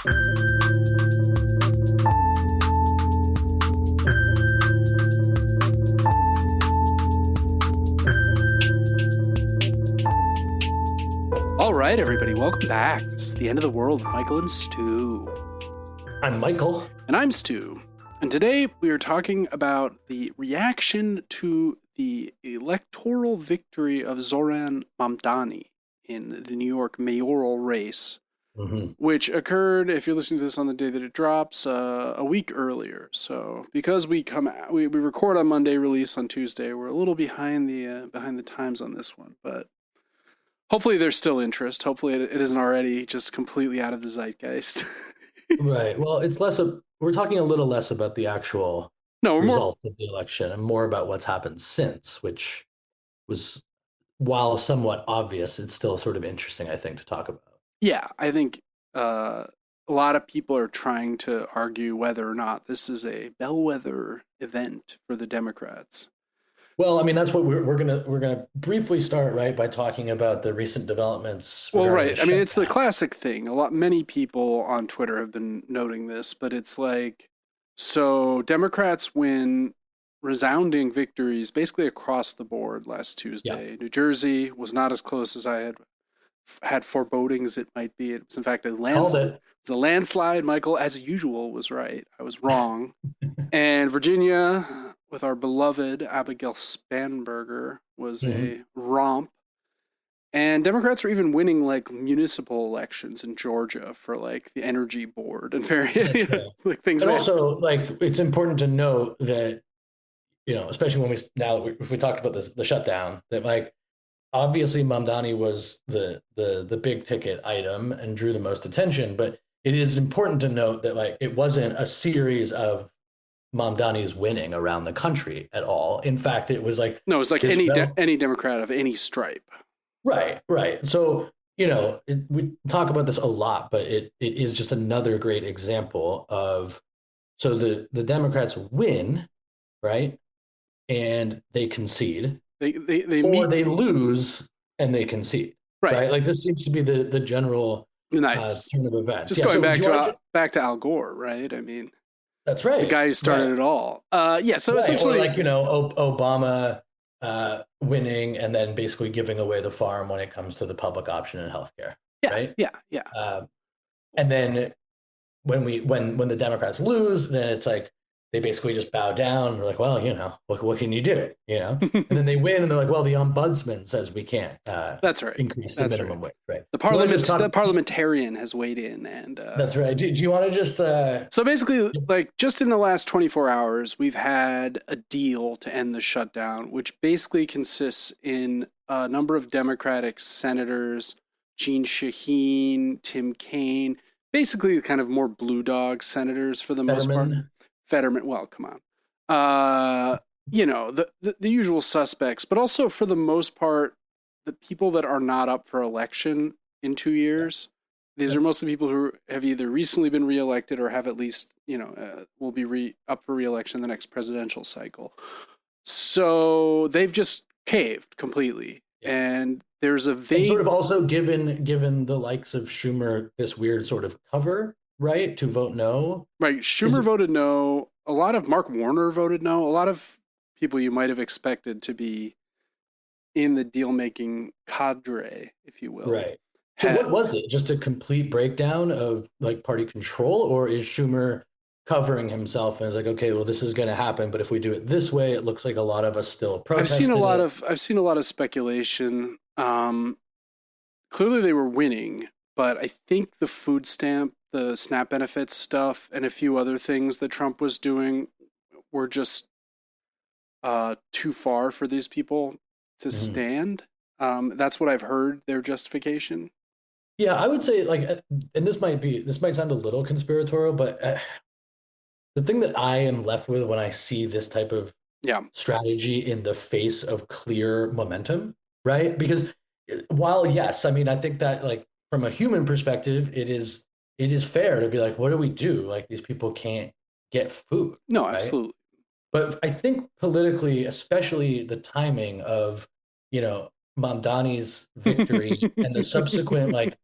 All right, everybody, welcome back. This is the end of the world with Michael and Stu. I'm Michael. And I'm Stu. And today we are talking about the reaction to the electoral victory of Zohran Mamdani in the New York mayoral race, which occurred, if you're listening to this on the day that it drops, a week earlier. So because we record on Monday, release on Tuesday, we're a little behind the times on this one, but hopefully there's still interest. Hopefully it isn't already just completely out of the zeitgeist. Right. Well, we're talking a little less about the actual results of the election and more about what's happened since, which was, while somewhat obvious, it's still sort of interesting, I think, to talk about. Yeah, I think a lot of people are trying to argue whether or not this is a bellwether event for the Democrats. Well, I mean, that's what we're gonna briefly start, right, by talking about the recent developments. Well, right. I mean, it's the classic thing. Many people on Twitter have been noting this, but it's like, so Democrats win resounding victories basically across the board last Tuesday. Yeah. New Jersey was not as close as I had forebodings it might be. It was, in fact, a landslide. It was a landslide. Michael, as usual, was right. I was wrong. And Virginia, with our beloved Abigail Spanberger, was a romp. And Democrats were even winning like municipal elections in Georgia for like the energy board and various like things. And also, like, it's important to note that, you know, especially when if we talk about the shutdown, that like obviously Mamdani was the big ticket item and drew the most attention, but it is important to note that like it wasn't a series of Mamdani's winning around the country at all. In fact, it was like it's like any Democrat of any stripe. Right. So, you know, we talk about this a lot, but it is just another great example of, so the Democrats win, right, and they concede, they lose and they concede, right? Like this seems to be the general turn of events. Just going back to Al Gore, right? I mean. That's right. The guy who started it all. So essentially, or like, you know, Obama winning and then basically giving away the farm when it comes to the public option in healthcare. Right. Yeah. And then when the Democrats lose, then it's like they basically just bow down. We're like, well, you know, what can you do? You know, and then they win, and they're like, well, the ombudsman says we can't. That's right. Increase the minimum wage. Right. The parliamentarian has weighed in, and that's right. Do you want to just? So basically, like just in the last 24 hours, we've had a deal to end the shutdown, which basically consists in a number of Democratic senators, Jeanne Shaheen, Tim Kaine, basically kind of more blue dog senators for the most part. Fetterman, well, come on. You know, the usual suspects, but also for the most part, the people that are not up for election in 2 years. These are mostly people who have either recently been reelected or have at least, you know, will be up for reelection in the next presidential cycle. So they've just caved completely. And there's a vague... And sort of also given the likes of Schumer this weird sort of cover, right, to vote no. Right. Schumer voted no. A lot of Mark Warner voted no. A lot of people you might have expected to be in the deal-making cadre, if you will. Right. So what was it? Just a complete breakdown of like party control, or is Schumer covering himself and is like, okay, well, this is going to happen, but if we do it this way, it looks like a lot of us still protest. I've seen a lot of speculation. Clearly they were winning, but I think the food stamp, the SNAP benefits stuff, and a few other things that Trump was doing were just too far for these people to stand. That's what I've heard, their justification. Yeah, I would say, like, and this might sound a little conspiratorial, but the thing that I am left with when I see this type of strategy in the face of clear momentum, right? Because while, yes, I mean, I think that, like, from a human perspective, it is fair to be like, what do we do? Like, these people can't get food. No, right? Absolutely. But I think politically, especially the timing of, you know, Mamdani's victory and the subsequent, like,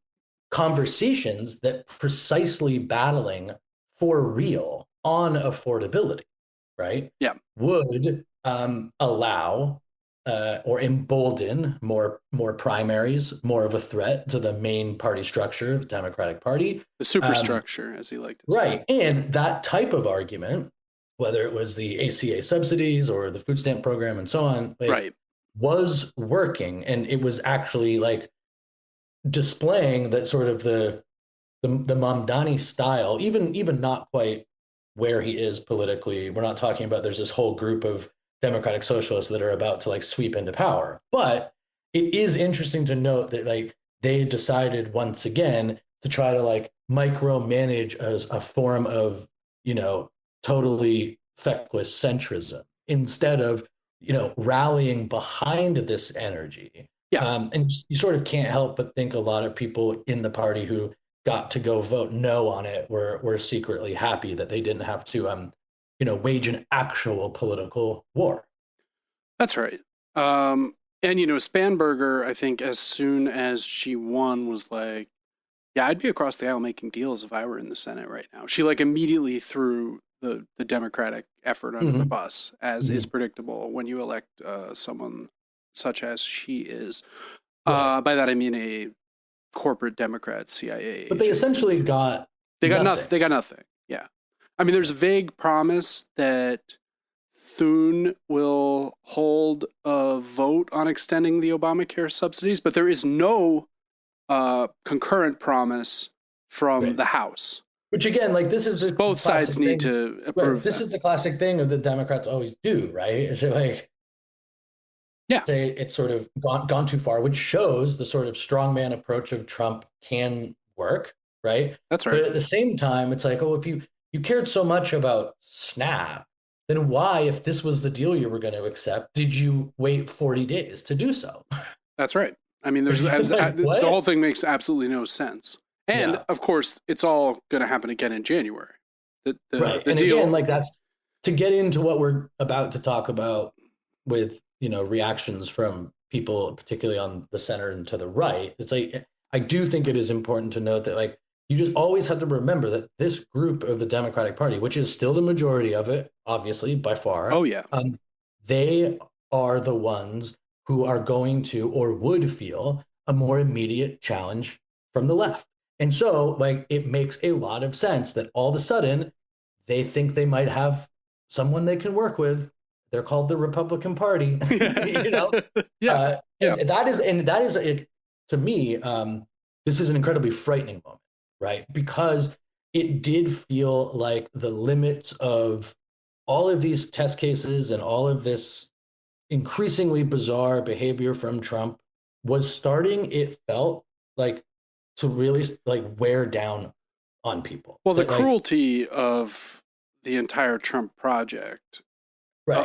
conversations that precisely battling for real on affordability, right? Yeah. Would allow or embolden more primaries, more of a threat to the main party structure of the Democratic Party. The superstructure, as he liked to say. Right. And that type of argument, whether it was the ACA subsidies or the food stamp program and so on, right, was working. And it was actually like displaying that sort of the Mamdani style, even not quite where he is politically. We're not talking about there's this whole group of democratic socialists that are about to like sweep into power. But it is interesting to note that like they decided once again to try to like micromanage as a form of, totally feckless centrism instead of, rallying behind this energy. Yeah. And you sort of can't help but think a lot of people in the party who got to go vote no on it were secretly happy that they didn't have to wage an actual political war. That's right. And Spanberger, I think as soon as she won, was like, yeah, I'd be across the aisle making deals if I were in the Senate right now. She like immediately threw the Democratic effort under the bus, as is predictable when you elect someone such as she is. Right. By that I mean a corporate Democrat CIA but they essentially got nothing. They got nothing. Yeah. I mean, there's a vague promise that Thune will hold a vote on extending the Obamacare subsidies, but there is no concurrent promise from the House. Which again, like this is both sides need to approve. Right. This is the classic thing of the Democrats always do, right? Is it like, yeah, say it's sort of gone too far, which shows the sort of strongman approach of Trump can work, right? That's right. But at the same time, it's like, oh, if you cared so much about SNAP, then why, if this was the deal you were going to accept, did you wait 40 days to do so? That's right. I mean, there's like, the whole thing makes absolutely no sense. And of course, it's all going to happen again in January. Right. And deal, again, like that's to get into what we're about to talk about with, reactions from people, particularly on the center and to the right. It's like, I do think it is important to note that like, you just always have to remember that this group of the Democratic Party, which is still the majority of it, obviously by far. Oh yeah. They are the ones who are going to, or would feel a more immediate challenge from the left. And so like, it makes a lot of sense that all of a sudden they think they might have someone they can work with. They're called the Republican Party, Yeah. And that is to me, this is an incredibly frightening moment, right? Because it did feel like the limits of all of these test cases and all of this increasingly bizarre behavior from Trump was starting, it felt like, to really like wear down on people. Well, the cruelty of the entire Trump project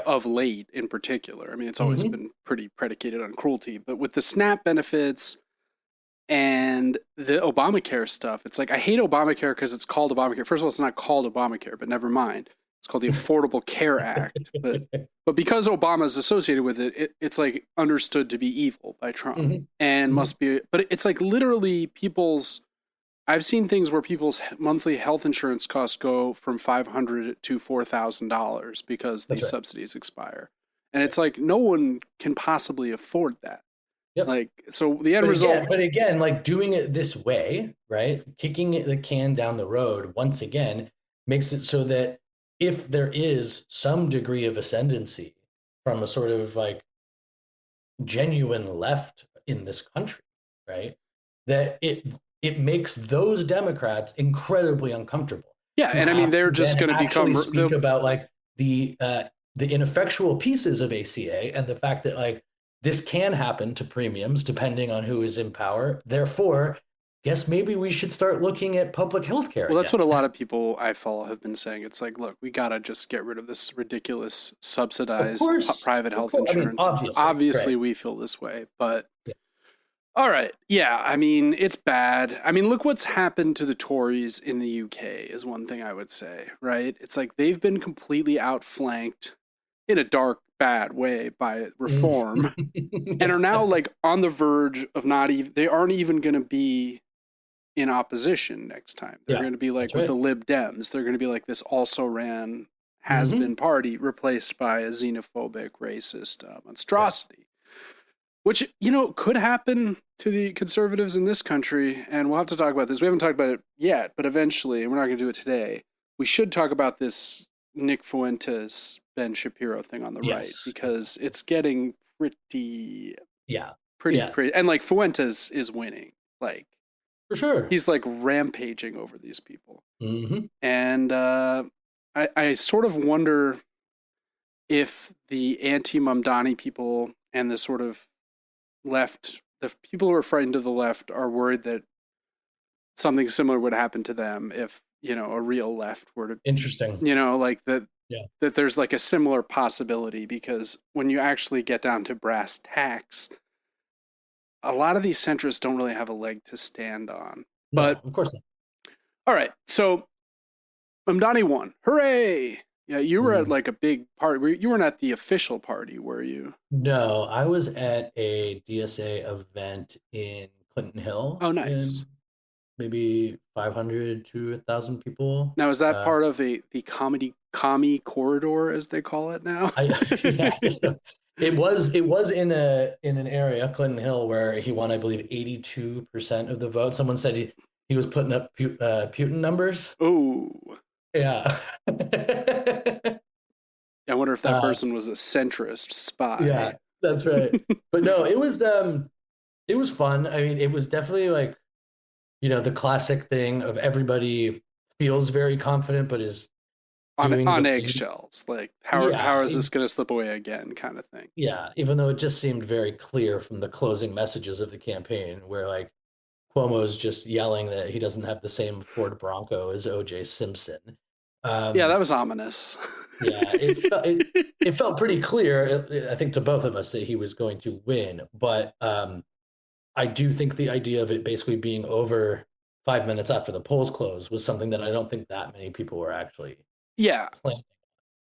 of late in particular. I mean, it's always been pretty predicated on cruelty, but with the SNAP benefits and the Obamacare stuff, it's like, I hate Obamacare because it's called Obamacare. First of all, it's not called Obamacare, but never mind. It's called the Affordable Care Act. But because Obama is associated with it, it's like understood to be evil by Trump and must be. But it's like literally I've seen things where people's monthly health insurance costs go from $500 to $4,000 because these subsidies expire. And it's like, no one can possibly afford that. Yep. Like, so the end result. But again, like doing it this way, right? Kicking the can down the road once again makes it so that if there is some degree of ascendancy from a sort of like genuine left in this country, right, that it makes those Democrats incredibly uncomfortable. Yeah, and I mean they're just going to become speak about like the ineffectual pieces of ACA and the fact that like this can happen to premiums depending on who is in power. Therefore, guess maybe we should start looking at public health care. Well, that's what a lot of people I follow have been saying. It's like, look, we got to just get rid of this ridiculous subsidized private health insurance. I mean, obviously we feel this way, but all right. Yeah, I mean, it's bad. I mean, look what's happened to the Tories in the UK is one thing I would say, right? It's like they've been completely outflanked in a dark, bad way by reform and are now like on the verge of they aren't even going to be in opposition next time. They're Yeah, going to be like that's with right. the Lib Dems. They're going to be like this also ran has Mm-hmm. been party replaced by a xenophobic, racist Yeah. monstrosity, which, could happen to the conservatives in this country. And we'll have to talk about this. We haven't talked about it yet, but eventually, and we're not going to do it today, we should talk about this Nick Fuentes, Ben Shapiro thing on the right, Yes. because it's getting pretty, Yeah. pretty Yeah. crazy. And like Fuentes is winning. Like, For sure. he's like rampaging over these people. Mm-hmm. And I sort of wonder if the anti-Mamdani people and the sort of left, the people who are frightened of the left are worried that something similar would happen to them if, a real left were to, Interesting. like that, Yeah. that there's like a similar possibility, because when you actually get down to brass tacks, a lot of these centrists don't really have a leg to stand on. No, But of course not. all right, so Mamdani won. Hooray! Yeah, you were at Mm. like a big party. You weren't at the official party, were you? No, I was at a DSA event in Clinton Hill Oh, nice. in maybe 500 to 1,000 people. Now, is that part of the commie corridor, as they call it now? Yeah, so it was in an area, Clinton Hill, where he won, I believe, 82% of the vote. Someone said he was putting up Putin numbers. Oh, Yeah. I wonder if that uh, person was a centrist yeah, spy. that's right. But no, it was fun. I mean, it was definitely like, the classic thing of everybody feels very confident, but is on doing the on thing. eggshells, like how Yeah, is this going to slip away again, kind of thing. yeah. Even though it just seemed very clear from the closing messages of the campaign, where like Cuomo's just yelling that he doesn't have the same Ford Bronco as O.J. Simpson. Yeah, that Um, was ominous. yeah, it felt pretty clear, I think, to both of us that he was going to win. But I do think the idea of it basically being over 5 minutes after the polls closed was something that I don't think that many people were actually Yeah, planning.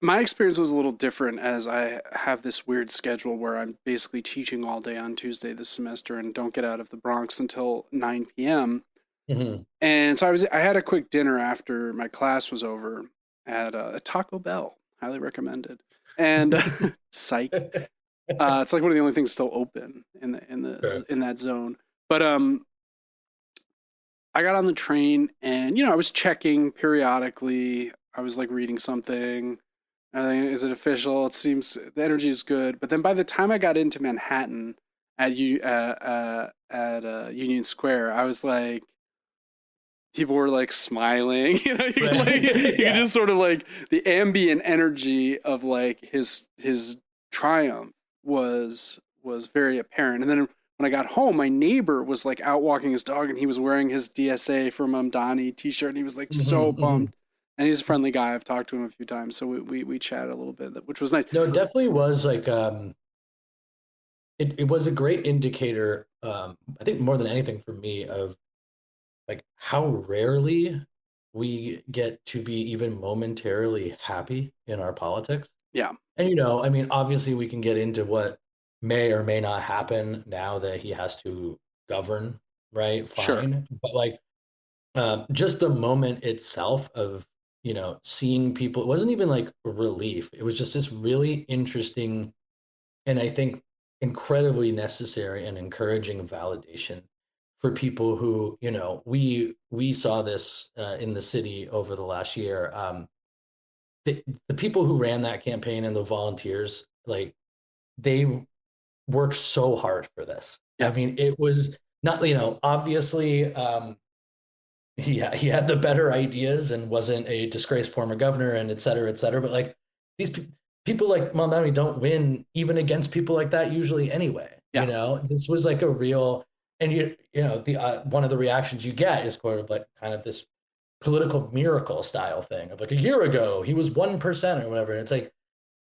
my experience was a little different, as I have this weird schedule where I'm basically teaching all day on Tuesday this semester and don't get out of the Bronx until 9 p.m. Mm-hmm. And so I had a quick dinner after my class was over at a Taco Bell, highly recommended. And psych, it's like one of the only things still open Sure. in that zone. But I got on the train, and I was checking periodically. I was like reading something. I think, is it official? It seems the energy is good. But then by the time I got into Manhattan at Union Square, I was like, people were like smiling. You could like you could Yeah. just sort of like the ambient energy of like his triumph was very apparent. And then when I got home, my neighbor was like out walking his dog, and he was wearing his DSA for Mamdani t-shirt, and he was like so Mm-hmm, mm-hmm. pumped. And he's a friendly guy. I've talked to him a few times, so we chatted a little bit, which was nice. No, it definitely was like it was a great indicator, I think more than anything for me, of like how rarely we get to be even momentarily happy in our politics. Yeah, And I mean, obviously we can get into what may or may not happen now that he has to govern, right? sure. Fine. But like just the moment itself of, seeing people, it wasn't even like relief. It was just this really interesting, and I think incredibly necessary and encouraging validation for people who, we saw this in the city over the last year. The people who ran that campaign and the volunteers, like, they worked so hard for this. I Yeah. mean, it was not, obviously, he had the better ideas and wasn't a disgraced former governor and et cetera, et cetera. But like these people like Mamdani don't win even against people like that usually anyway. Yeah. This was like a real, and the one of the reactions you get is kind of this political miracle style thing of like a year ago he was 1% or whatever. And it's like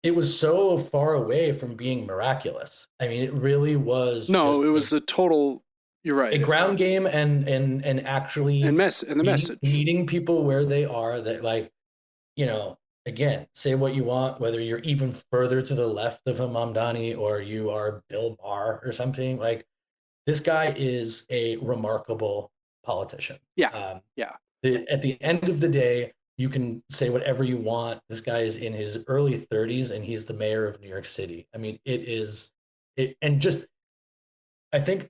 it was so far away from being miraculous. I mean, it really was No, just it a was a total. You're a right. ground game and And actually the message. meeting people where they are, that like, again, say what you want, whether you're even further to the left of a Mamdani or you are Bill Maher or something. Like, this guy is a remarkable politician. Yeah. Yeah. At the end of the day, you can say whatever you want. This guy is in his early 30s and he's the mayor of New York City. I mean, and just, I think,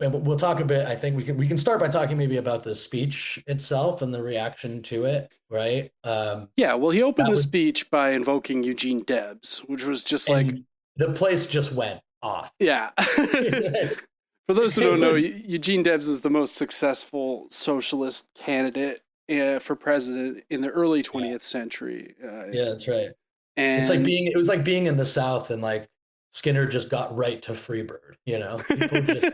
and we'll talk a bit. I think we can start by talking maybe about the speech itself and the reaction to it, right? Yeah, well, he opened the speech by invoking Eugene Debs, which was just like the place just went off. Yeah. For those who don't know, Eugene Debs is the most successful socialist candidate for president in the early 20th century. Yeah, that's right. And it was like being in the South and like Skinner just got right to Freebird, you know? People just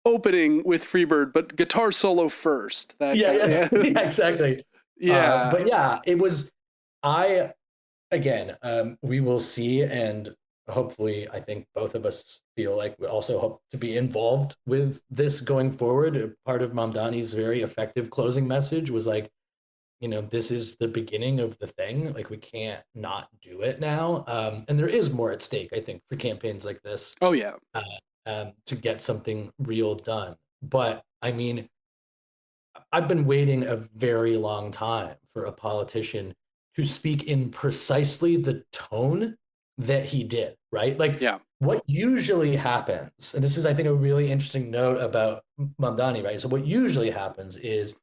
opening with Freebird, but guitar solo first. Yeah, exactly. Yeah. But yeah, it was, we will see, and hopefully I think both of us feel like we also hope to be involved with this going forward. Part of Mamdani's very effective closing message was like, you know, this is the beginning of the thing. Like, we can't not do it now. And there is more at stake, I think, for campaigns like this. Oh, yeah. To get something real done. But I mean, I've been waiting a very long time for a politician to speak in precisely the tone that he did, right? Like, what usually happens, and this is, I think, a really interesting note about Mamdani, right? So what usually happens is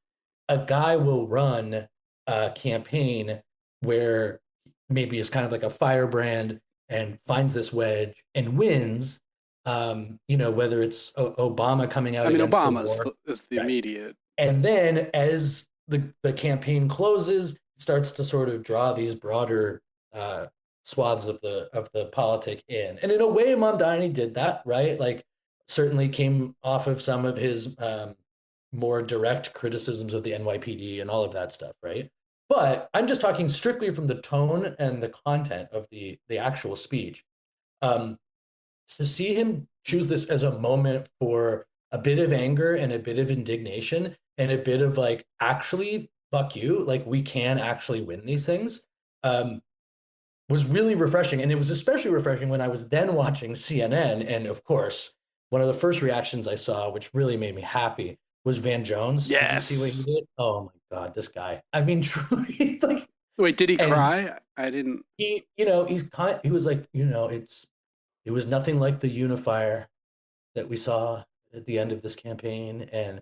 a guy will run a campaign where maybe it's kind of like a firebrand and finds this wedge and wins. You know, whether it's Obama coming out. I mean, Obama is the immediate. And then as the campaign closes, starts to sort of draw these broader swaths of the politic in. And in a way, Mamdani did that, right? Like, certainly came off of some of his more direct criticisms of the NYPD and all of that stuff, right? But I'm just talking strictly from the tone and the content of the actual speech. To see him choose this as a moment for a bit of anger and a bit of indignation and a bit of like, actually, fuck you, like, we can actually win these things, was really refreshing. And it was especially refreshing when I was then watching CNN. And of course, one of the first reactions I saw, which really mmade me happy, was Van Jones. Yes. Did you see what he did? Oh my God, this guy. I mean, truly, like. Wait, did he cry? I didn't. He was like, you know, it was nothing like the unifier that we saw at the end of this campaign. And,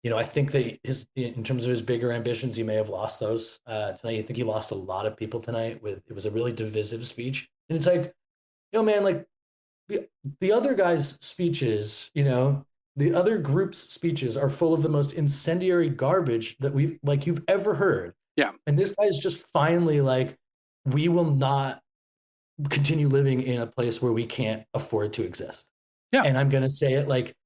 you know, I think that in terms of his bigger ambitions, he may have lost those tonight. I think he lost a lot of people tonight. It was a really divisive speech. And it's like, you know, man, like the other guys' speeches, you know, the other group's speeches are full of the most incendiary garbage that you've ever heard. Yeah. And this guy's just finally like, we will not continue living in a place where we can't afford to exist. Yeah. And I'm going to say it like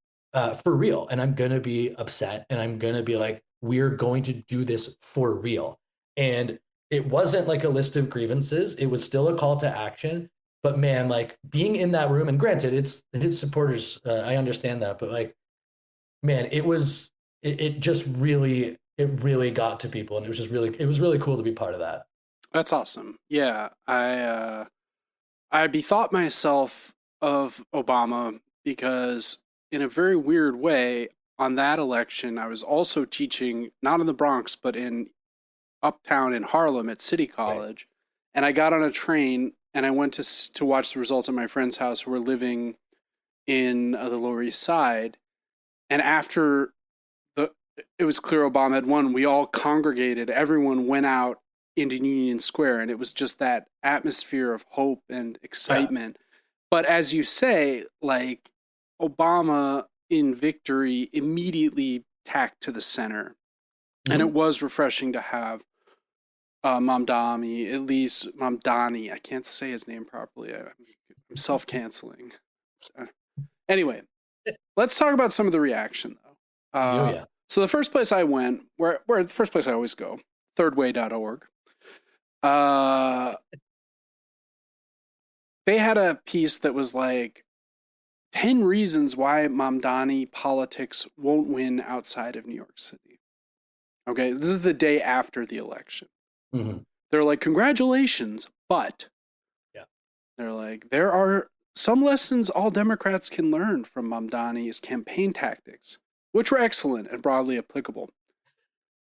for real. And I'm going to be upset. And I'm going to be like, we're going to do this for real. And it wasn't like a list of grievances. It was still a call to action. But man, like, being in that room, and granted, it's his supporters. I understand that. But like, man, it just really, it really got to people. And it was really cool to be part of that. That's awesome. Yeah. I bethought myself of Obama because, in a very weird way, on that election, I was also teaching, not in the Bronx, but in uptown in Harlem at City College. Right. And I got on a train and I went to watch the results at my friend's house who were living in the Lower East Side. And after it was clear Obama had won, we all congregated. Everyone went out into Union Square, and it was just that atmosphere of hope and excitement. Yeah. But as you say, like, Obama in victory immediately tacked to the center. Mm-hmm. And it was refreshing to have Mamdani, at least Mamdani. I can't say his name properly. I'm self-canceling. Anyway, let's talk about some of the reaction, though. So the first place I went, where the first place I always go, thirdway.org. They had a piece that was like 10 reasons why Mamdani politics won't win outside of New York City. Okay, this is the day after the election. Mm-hmm. They're like, congratulations, but they're like, there are some lessons all Democrats can learn from Mamdani's campaign tactics, which were excellent and broadly applicable.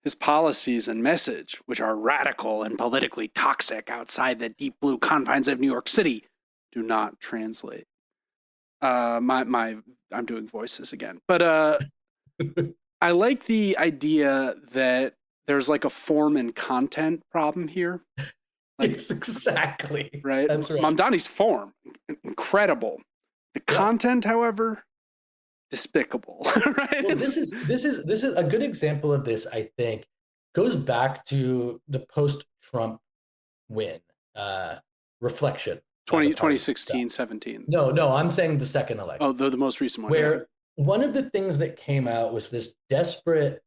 His policies and message, which are radical and politically toxic outside the deep blue confines of New York City, do not translate. I'm doing voices again, but I like the idea that there's like a form and content problem here. Like, it's exactly right. That's right. Mamdani's form, incredible. The content, however, despicable. Right. Well, this is a good example of this. I think goes back to the post-Trump win reflection. 2016, 17. No, I'm saying the second election. Oh, the most recent one. Where one of the things that came out was this desperate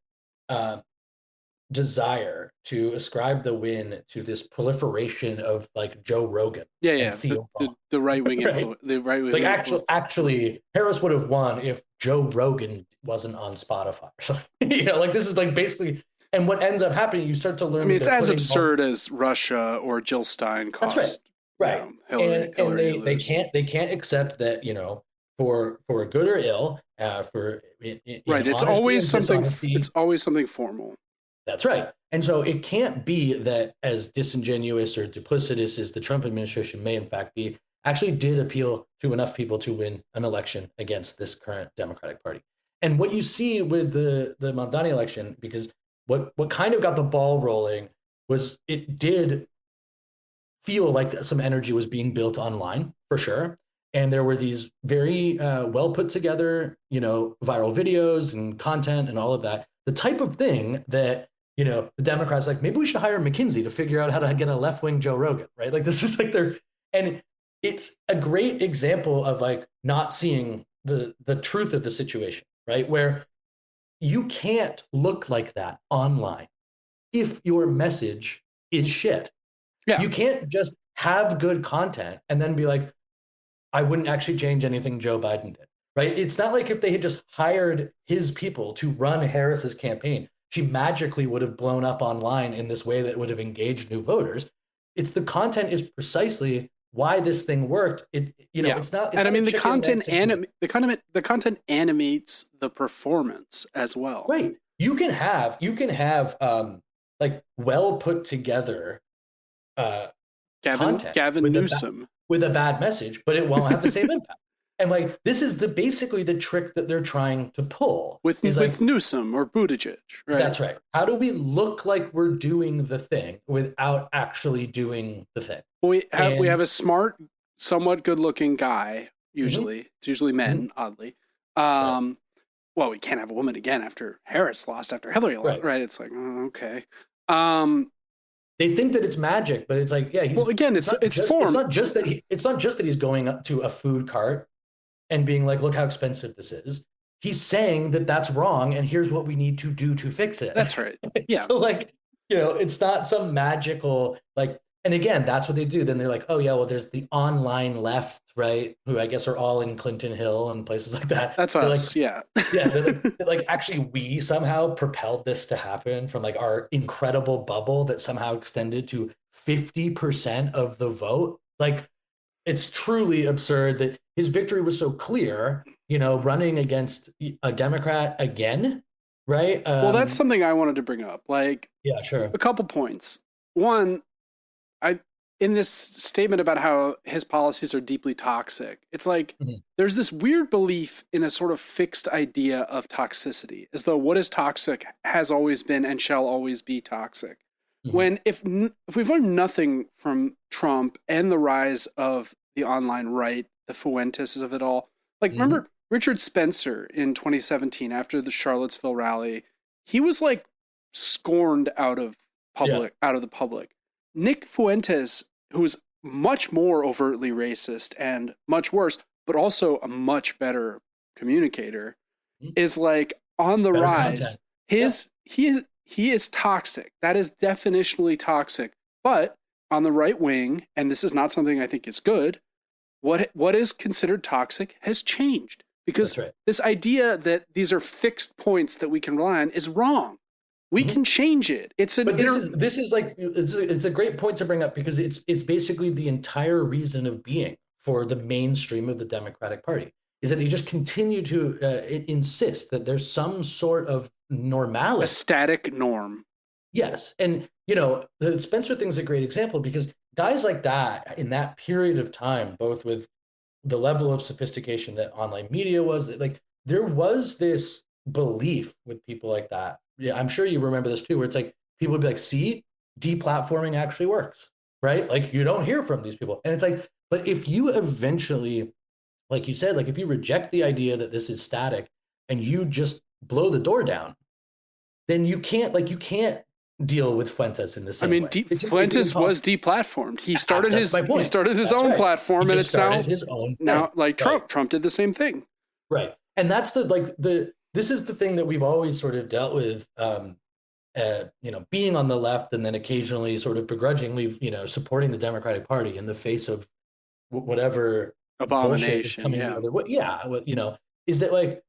desire to ascribe the win to this proliferation of like Joe Rogan. The right wing influence. The right wing. Like actually, Harris would have won if Joe Rogan wasn't on Spotify. So like this is like basically, and what ends up happening, you start to learn. I mean, it's as absurd as Russia or Jill Stein cost. That's right. Hillary, and they can't accept that for good or ill for right. It's always something. It's always something formal. That's right. And so it can't be that as disingenuous or duplicitous as the Trump administration may in fact be, actually did appeal to enough people to win an election against this current Democratic Party. And what you see with the Mamdani election, because what kind of got the ball rolling was it did feel like some energy was being built online for sure. And there were these very well put together, viral videos and content and all of that. The type of thing that the Democrats like, maybe we should hire McKinsey to figure out how to get a left-wing Joe Rogan, right? Like this is like and it's a great example of like not seeing the truth of the situation, right? Where you can't look like that online if your message is shit. Yeah. You can't just have good content and then be like, I wouldn't actually change anything Joe Biden did, right? It's not like if they had just hired his people to run Harris's campaign, she magically would have blown up online in this way that would have engaged new voters. It's the content is precisely why this thing worked. It's not. And I mean, the content animates the performance as well. Right. You can have like well put together Gavin Newsom with a bad message, but it won't have the same impact. And like this is basically the trick that they're trying to pull with Newsom or Buttigieg, right? That's right. How do we look like we're doing the thing without actually doing the thing? We have a smart, somewhat good-looking guy. Usually, It's usually men. Oddly, well, we can't have a woman again after Harris lost, after Hillary lost, right? It's like okay. They think that it's magic, but it's like it's form. It's not just that he's going up to a food cart and being like, look how expensive this is. He's saying that that's wrong, and here's what we need to do to fix it. That's right. Yeah. So it's not some magical and again, that's what they do. Then they're like, oh yeah, well, there's the online left, right? Who I guess are all in Clinton Hill and places like that. That's us. Yeah. Yeah. They're like, actually, we somehow propelled this to happen from like our incredible bubble that somehow extended to 50% of the vote. Like, it's truly absurd that his victory was so clear, running against a Democrat again, right? Well, that's something I wanted to bring up. Like, yeah, sure. A couple points. One, in this statement about how his policies are deeply toxic, it's like there's this weird belief in a sort of fixed idea of toxicity, as though what is toxic has always been and shall always be toxic. When if we've learned nothing from Trump and the rise of the online right, the Fuentes of it all, like remember Richard Spencer in 2017 after the Charlottesville rally, he was like scorned out of the public. Nick Fuentes, who's much more overtly racist and much worse, but also a much better communicator, is like on the rise. He is toxic. That is definitionally toxic. But on the right wing, and this is not something I think is good, what is considered toxic has changed. Because this idea that these are fixed points that we can rely on is wrong. We can change it. It's this is like it's a great point to bring up because it's basically the entire reason of being for the mainstream of the Democratic Party, is that they just continue to insist that there's some sort of normality. A static norm. Yes. And, the Spencer thing's a great example because guys like that in that period of time, both with the level of sophistication that online media was, like there was this belief with people like that. Yeah, I'm sure you remember this too, where it's like people would be like, see, deplatforming actually works, right? Like you don't hear from these people. And it's like, but if you eventually, like you said, like if you reject the idea that this is static and you just blow the door down, then you can't deal with Fuentes in the same way. Fuentes was deplatformed. He started his own right. platform, and it's his own now like Trump. Right. Trump did the same thing. Right, and that's this is the thing that we've always sort of dealt with. Being on the left, and then occasionally sort of begrudgingly, supporting the Democratic Party in the face of whatever abomination coming the other way. Yeah, is that like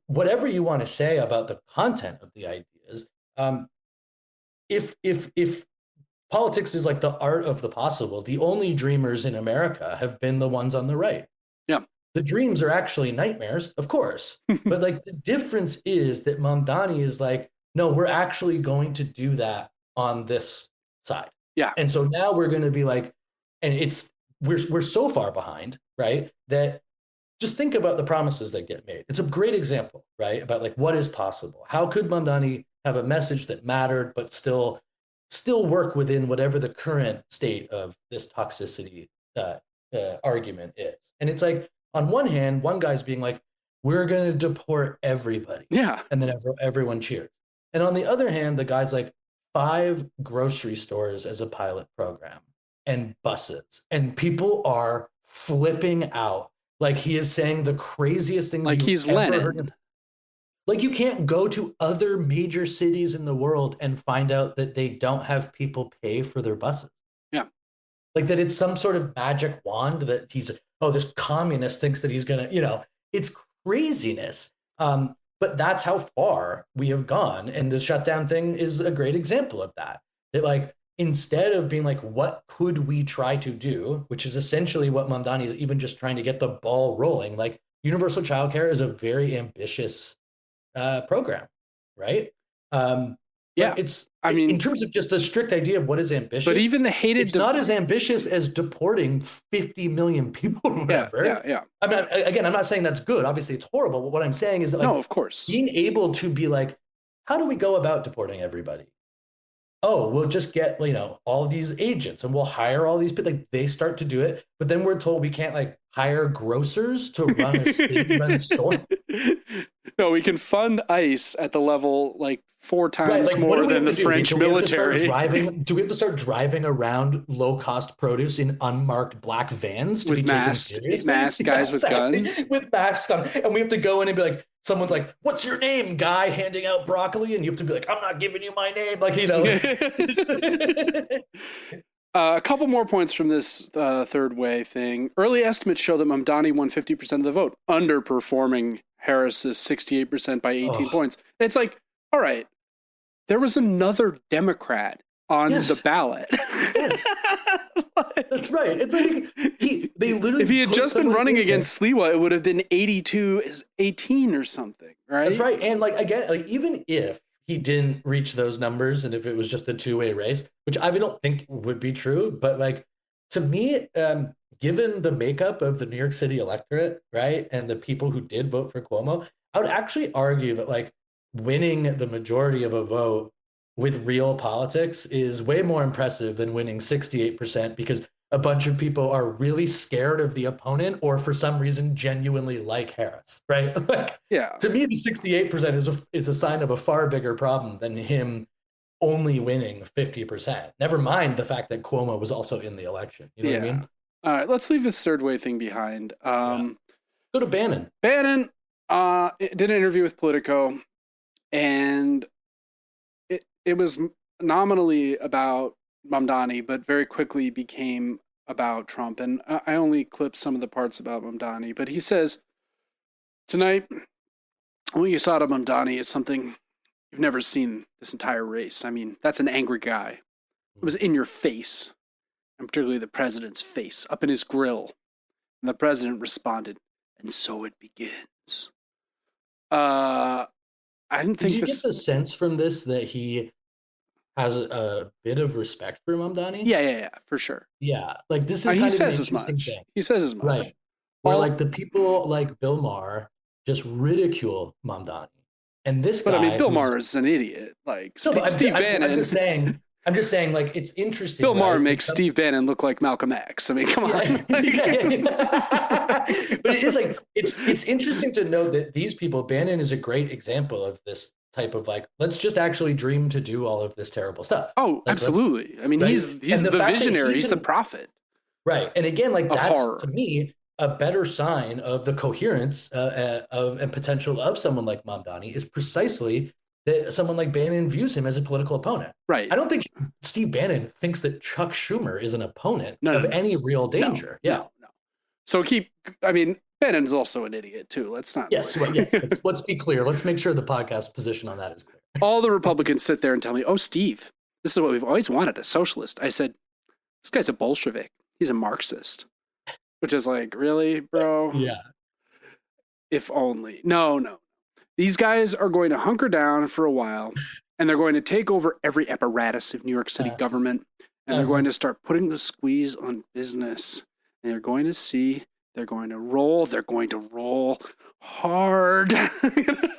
whatever you want to say about the content of the ideas. If politics is like the art of the possible, the only dreamers in America have been the ones on the right. Yeah. The dreams are actually nightmares, of course. But like the difference is that Mamdani is like, no, we're actually going to do that on this side. Yeah. And so now we're going to be like, and we're so far behind, right? That just think about the promises that get made. It's a great example, right? About like what is possible. How could Mamdani have a message that mattered, but still work within whatever the current state of this toxicity argument is? And it's like, on one hand, one guy's being like, we're going to deport everybody. Yeah. And then everyone cheers. And on the other hand, the guy's like, 5 grocery stores as a pilot program and buses. And people are flipping out. Like he is saying the craziest things. Like he's Lenin. Like you can't go to other major cities in the world and find out that they don't have people pay for their buses. Yeah. Like that it's some sort of magic wand that this communist thinks that he's going to, it's craziness. But that's how far we have gone. And the shutdown thing is a great example of that. That like, instead of being like, what could we try to do? Which is essentially what Mamdani is even just trying to get the ball rolling. Like universal childcare is a very ambitious program, right? Yeah, in terms of just the strict idea of what is ambitious, but even the hated, it's not as ambitious as deporting 50 million people or whatever. Yeah. I mean, again, I'm not saying that's good. Obviously, it's horrible. But what I'm saying is that, like, no, of course, being able to be like, how do we go about deporting everybody? Oh, we'll just get, all of these agents and we'll hire all these people. Like they start to do it, but then we're told we can't like hire grocers to run a store. No, we can fund ICE at the level like 4 times more than the French military. Do we have to start driving around low-cost produce in unmarked black vans to be taken seriously? Masked guys with guns. With masks on. And we have to go in and be like, someone's like, what's your name, guy, handing out broccoli? And you have to be like, I'm not giving you my name. Like, A couple more points from this third way thing. Early estimates show that Mamdani won 50% of the vote, underperforming Harris's 68% by 18 points. And it's like, all right, there was another Democrat on the ballot. Yes. That's right. It's like they literally. If he had just been running against Sliwa, it would have been 82-18 or something, right? That's right. And like again, like even if he didn't reach those numbers, and if it was just a 2-way race, which I don't think would be true, but like to me, given the makeup of the New York City electorate, right, and the people who did vote for Cuomo, I would actually argue that like winning the majority of a vote with real politics is way more impressive than winning 68% because a bunch of people are really scared of the opponent or for some reason genuinely like Harris, right? Like, yeah. To me, the 68% is a sign of a far bigger problem than him only winning 50%. Never mind the fact that Cuomo was also in the election. You know what I mean? All right, let's leave this third way thing behind. Go to Bannon. Bannon did an interview with Politico, and it was nominally about Mamdani, but very quickly became about Trump. And I only clipped some of the parts about Mamdani, but he says, tonight, what you saw to Mamdani is something you've never seen this entire race. I mean, that's an angry guy. It was in your face. and particularly the president's face up in his grill. And the president responded, "And so it begins." I didn't think Did you get the sense from this that he has a bit of respect for Mamdani? Yeah, for sure. Yeah, like this is kind of an interesting thing. He says as much. Right. Where like the people like Bill Maher just ridicule Mamdani. And this guy, but I mean, Bill Maher is an idiot. Like no, Steve Bannon. I'm just saying, like, it's interesting. Bill Maher makes Steve Bannon look like Malcolm X. I mean, come on. But it is like it's interesting to know that these people, Bannon is a great example of this type of like, let's just actually dream to do all of this terrible stuff. Oh, like, absolutely. I mean, right? he's the visionary. He's the prophet. Right. And again, like that's horror. To me a better sign of the coherence of and potential of someone like Mamdani is precisely that someone like Bannon views him as a political opponent. Right. I don't think Steve Bannon thinks that Chuck Schumer is an opponent of any real danger. No. So Bannon is also an idiot too. Let's not. Yes. Let's be clear. Let's make sure the podcast position on that is clear. All the Republicans sit there and tell me, "Oh, Steve, this is what we've always wanted, a socialist." I said, "This guy's a Bolshevik. He's a Marxist." Which is like, really, bro? Yeah. If only. No. These guys are going to hunker down for a while, and they're going to take over every apparatus of New York City government, and they're going to start putting the squeeze on business. And they're going to see, they're going to roll hard.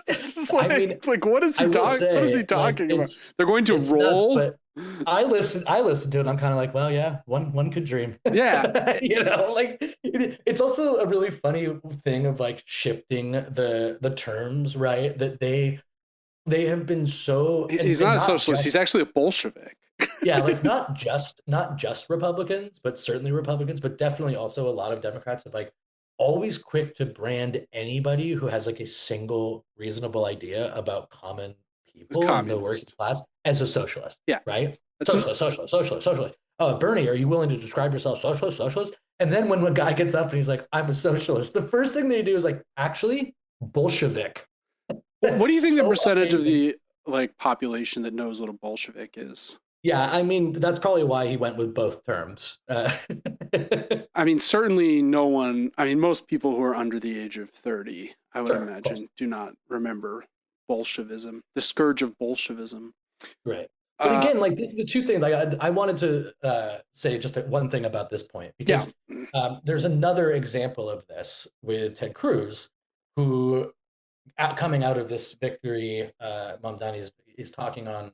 It's just like, what is he talking? What is he talking about? They're going to roll. Nuts, I listen to it and I'm kind of like, well, yeah, one could dream. Yeah. Like it's also a really funny thing of like shifting the terms, right? That they have been so. He's not a socialist. He's actually a Bolshevik. Yeah, like not just Republicans, but certainly Republicans, but definitely also a lot of Democrats have like always quick to brand anybody who has like a single reasonable idea about common people in the working class as a socialist. Yeah. Right? Socialist. Oh, Bernie, are you willing to describe yourself socialist? And then when a guy gets up and he's like, I'm a socialist, the first thing they do is like, actually, Bolshevik. What do you think the percentage of the like population that knows what a Bolshevik is? Yeah, I mean, that's probably why he went with both terms. I mean, certainly no one, most people who are under the age of 30, I would imagine, do not remember Bolshevism, the scourge of Bolshevism. Right. But again, like this is the two things. Like I wanted to say just one thing about this point, because there's another example of this with Ted Cruz, who coming out of this victory, Mamdani is talking on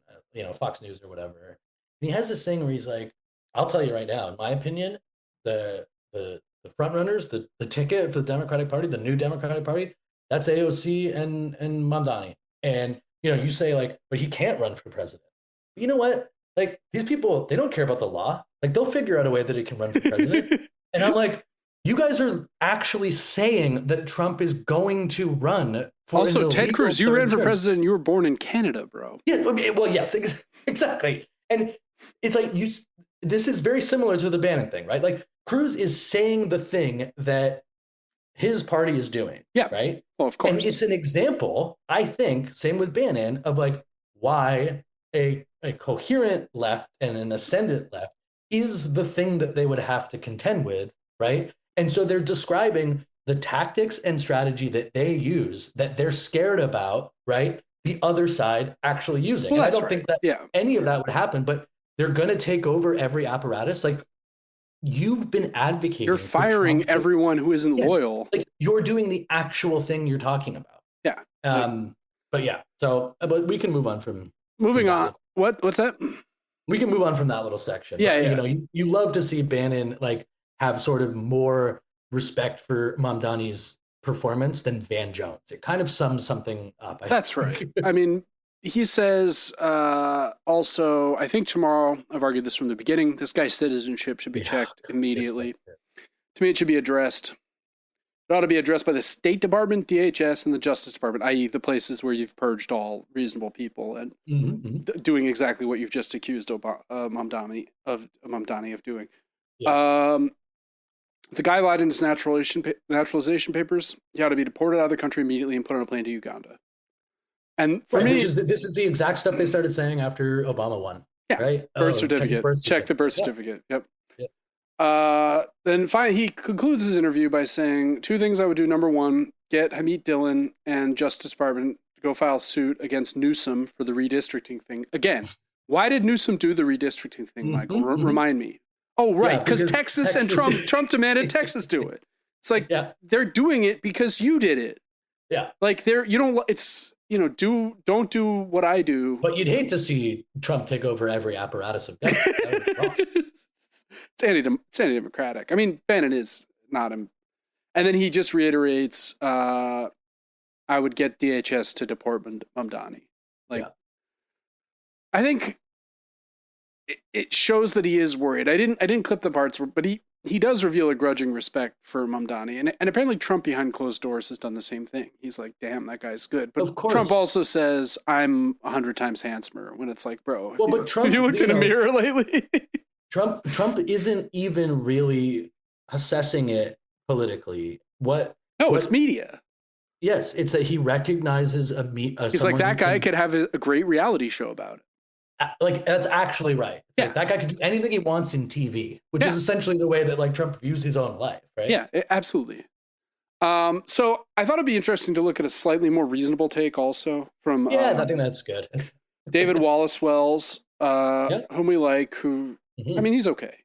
Fox News or whatever. And he has this thing where he's like, I'll tell you right now, in my opinion, the front runners, the ticket for the Democratic Party, the new Democratic Party, that's AOC and Mamdani. And you say like, but he can't run for president. But you know what? Like these people, they don't care about the law. Like they'll figure out a way that he can run for president. And I'm like, you guys are actually saying that Trump is going to run for also Ted Cruz, you ran for president, you were born in Canada, bro. Yeah, okay, well, yes, exactly. And it's like this is very similar to the Bannon thing, right? Like Cruz is saying the thing that his party is doing. Yeah. Right. Well, of course. And it's an example, I think, same with Bannon, of like why a coherent left and an ascendant left is the thing that they would have to contend with, right? And so they're describing the tactics and strategy that they use that they're scared about, right? The other side actually using. Well, and I don't think that any of that would happen, but they're going to take over every apparatus. Like you've been advocating. You're firing everyone who isn't loyal. Like you're doing the actual thing you're talking about. Yeah. But yeah, so but we can move on from moving on. What's that? We can move on from that little section. Yeah, but, you love to see Bannon like have sort of more respect for Mamdani's performance than Van Jones. It kind of sums something up. That's right. I mean, he says also, I think tomorrow, I've argued this from the beginning, this guy's citizenship should be checked immediately. To me, it should be addressed. It ought to be addressed by the State Department, DHS, and the Justice Department, i.e. the places where you've purged all reasonable people and doing exactly what you've just accused Mamdani of doing. Yeah. If the guy lied in his naturalization papers, he ought to be deported out of the country immediately and put on a plane to Uganda. And for me, this is the exact stuff they started saying after Obama won. Yeah, right? Birth certificate. Check the birth certificate. Yep. Then finally, he concludes his interview by saying 2 things I would do. Number 1, get Hamid Dillon and Justice Department to go file suit against Newsom for the redistricting thing. Again, why did Newsom do the redistricting thing, Michael? Remind me. Oh, right, because Texas and Trump demanded Texas do it. It's like they're doing it because you did it. Yeah, like don't do what I do. But you'd hate to see Trump take over every apparatus of government. That would be wrong. It's anti-democratic. I mean, Bannon is not him. And then he just reiterates, I would get DHS to deport Mamdani. I think it shows that he is worried. I didn't clip the parts, but he does reveal a grudging respect for Mamdani. And apparently Trump behind closed doors has done the same thing. He's like, damn, that guy's good. But Trump also says, I'm 100 times handsomer, when it's like, bro, Trump, have you looked in a mirror lately? Trump isn't even really assessing it politically. It's media. Yes, it's that he recognizes he's like, that guy could have a great reality show about it. Like, that's actually right. Yeah. Like, that guy could do anything he wants in TV, which is essentially the way that like Trump views his own life, right? Yeah, absolutely. So I thought it'd be interesting to look at a slightly more reasonable take also from I think that's good. David Wallace-Wells, whom we like, who I mean, he's okay.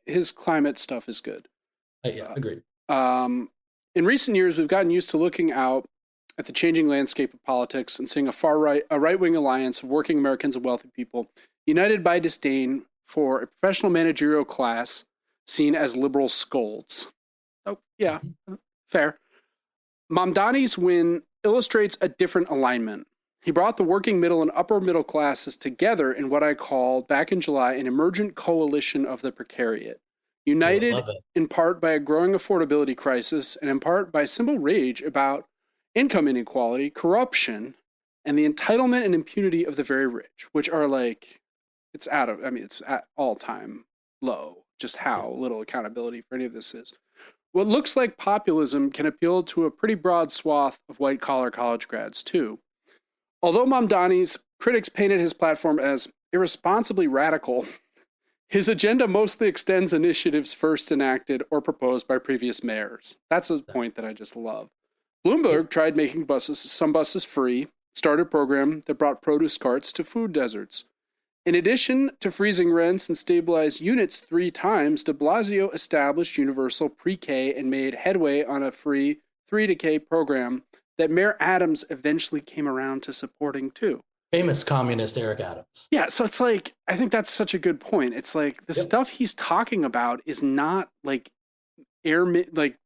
His climate stuff is good. Agreed. In recent years, we've gotten used to looking out at the changing landscape of politics and seeing a right-wing alliance of working Americans and wealthy people united by disdain for a professional managerial class seen as liberal scolds. Oh, yeah, fair. Mamdani's win illustrates a different alignment. He brought the working middle and upper middle classes together in what I called back in July an emergent coalition of the precariat, united in part by a growing affordability crisis and in part by simple rage about income inequality, corruption, and the entitlement and impunity of the very rich, which are like, it's at all-time low, just how little accountability for any of this is. What looks like populism can appeal to a pretty broad swath of white-collar college grads, too. Although Mamdani's critics painted his platform as irresponsibly radical, his agenda mostly extends initiatives first enacted or proposed by previous mayors. That's a point that I just love. Bloomberg tried making some buses free, started a program that brought produce carts to food deserts. In addition to freezing rents and stabilized units 3 times, de Blasio established universal pre-K and made headway on a free 3-to-K program that Mayor Adams eventually came around to supporting too. Famous communist Eric Adams. Yeah, so it's like, I think that's such a good point. It's like the stuff he's talking about is not like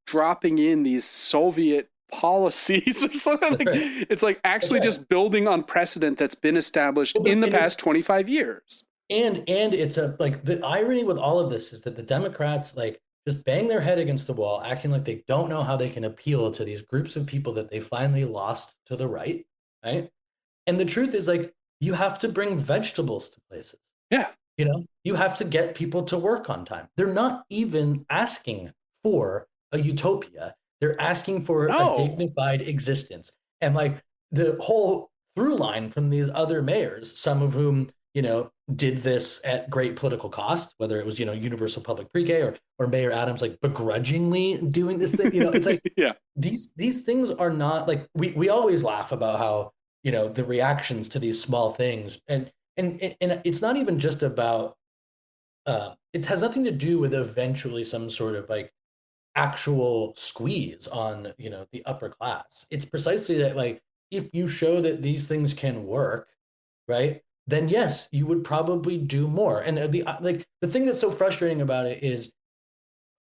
dropping in these Soviet policies or something. It's like actually just building on precedent that's been established in the past 25 years. And it's the irony with all of this is that the Democrats just bang their head against the wall, acting like they don't know how they can appeal to these groups of people that they finally lost to the right? And the truth is, you have to bring vegetables to places. Yeah. You have to get people to work on time. They're not even asking for a utopia. They're asking for a dignified existence. And the whole through line from these other mayors, some of whom, did this at great political cost, whether it was, universal public pre-K or Mayor Adams, begrudgingly doing this thing, it's these things are not we always laugh about how, the reactions to these small things and it's not even just about, it has nothing to do with eventually some sort of actual squeeze on, the upper class. It's precisely that if you show that these things can work, right, then yes, you would probably do more. And the thing that's so frustrating about it is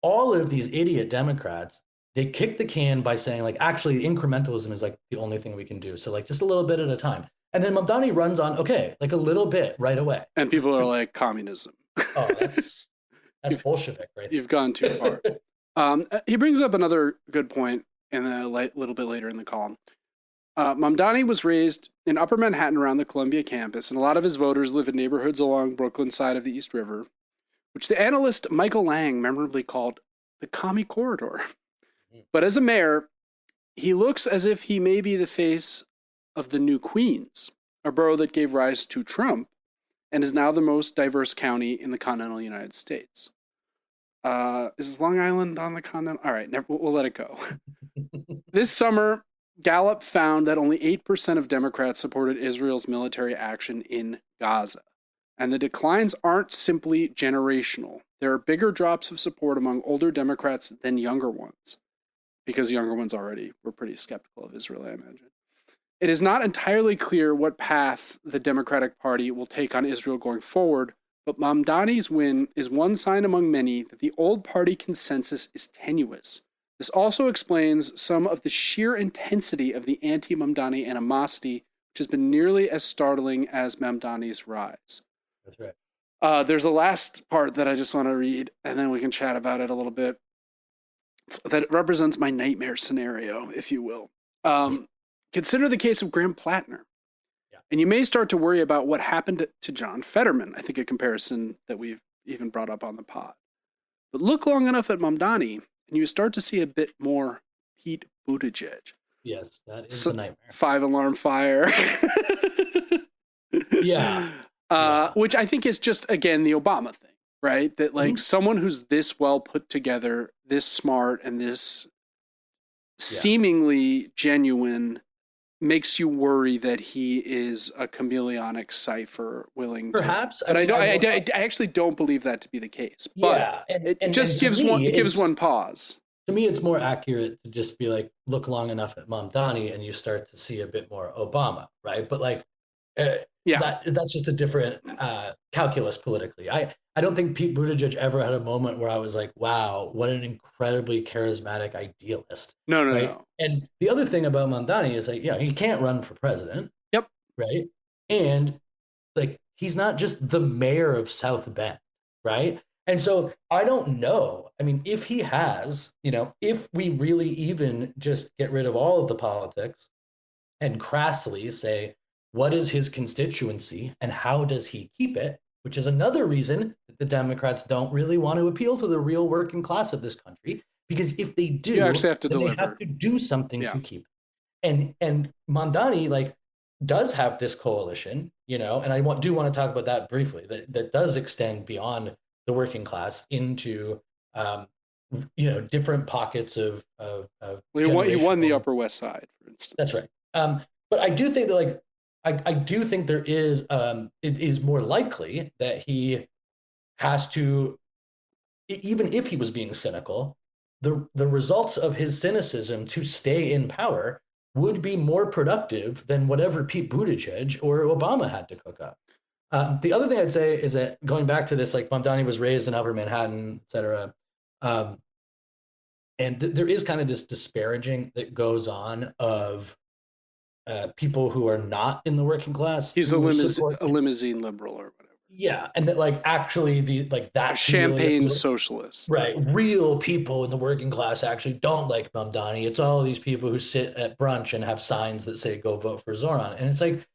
all of these idiot Democrats, they kick the can by saying actually incrementalism is the only thing we can do. So just a little bit at a time. And then Mamdani runs on, a little bit right away. And people are like, communism. Oh, that's Bolshevik, right? You've gone too far. He brings up another good point in a little bit later in the column. Mamdani was raised in Upper Manhattan around the Columbia campus, and a lot of his voters live in neighborhoods along Brooklyn's side of the East River, which the analyst Michael Lang memorably called the commie corridor. But as a mayor, he looks as if he may be the face of the New Queens, a borough that gave rise to Trump and is now the most diverse county in the continental United States. Is Long Island on the continent? All right, we'll let it go. This summer, Gallup found that only 8% of Democrats supported Israel's military action in Gaza. And the declines aren't simply generational. There are bigger drops of support among older Democrats than younger ones, because younger ones already were pretty skeptical of Israel, I imagine. It is not entirely clear what path the Democratic Party will take on Israel going forward, but Mamdani's win is one sign among many that the old party consensus is tenuous. This also explains some of the sheer intensity of the anti-Mamdani animosity, which has been nearly as startling as Mamdani's rise. That's right. There's a last part that I just want to read, and then we can chat about it a little bit. That represents my nightmare scenario, if you will. Consider the case of Graham Plattner. Yeah. And you may start to worry about what happened to John Fetterman. I think a comparison that we've even brought up on the pod. But look long enough at Mamdani, and you start to see a bit more Pete Buttigieg. Yes, that is the nightmare. 5-alarm fire. Yeah. Which I think is just, again, the Obama thing, right? That like someone who's this well put together, this smart, and this seemingly genuine makes you worry that he is a chameleonic cipher willing perhaps to. But I actually don't believe that to be the case. But it just gives one pause. To me, it's more accurate to just be like, look long enough at Mamdani and you start to see a bit more Obama, right? But like, that's just a different calculus politically. I don't think Pete Buttigieg ever had a moment where I was like, wow, what an incredibly charismatic idealist. No. And the other thing about Mamdani is like, he can't run for president. Yep. Right. And like, he's not just the mayor of South Bend. Right. And so I don't know. I mean, if he has, if we really even just get rid of all of the politics and crassly say, what is his constituency and how does he keep it? Which is another reason that the Democrats don't really want to appeal to the real working class of this country, because if they do, you actually have to deliver. They have to do something to keep it. And Mamdani like does have this coalition, and I do want to talk about that briefly. That does extend beyond the working class into different pockets of. He won the Upper West Side, for instance. That's right. But I do think that like. I do think there is, it is more likely that he has to, even if he was being cynical, the results of his cynicism to stay in power would be more productive than whatever Pete Buttigieg or Obama had to cook up. The other thing I'd say is that going back to this, like Mamdani was raised in Upper Manhattan, et cetera. And there is kind of this disparaging that goes on of people who are not in the working class. He's a limousine liberal or whatever. Yeah, and that like actually that champagne socialist. Right, real people in the working class actually don't like Mamdani. It's all these people who sit at brunch and have signs that say "Go vote for Zohran," and it's like,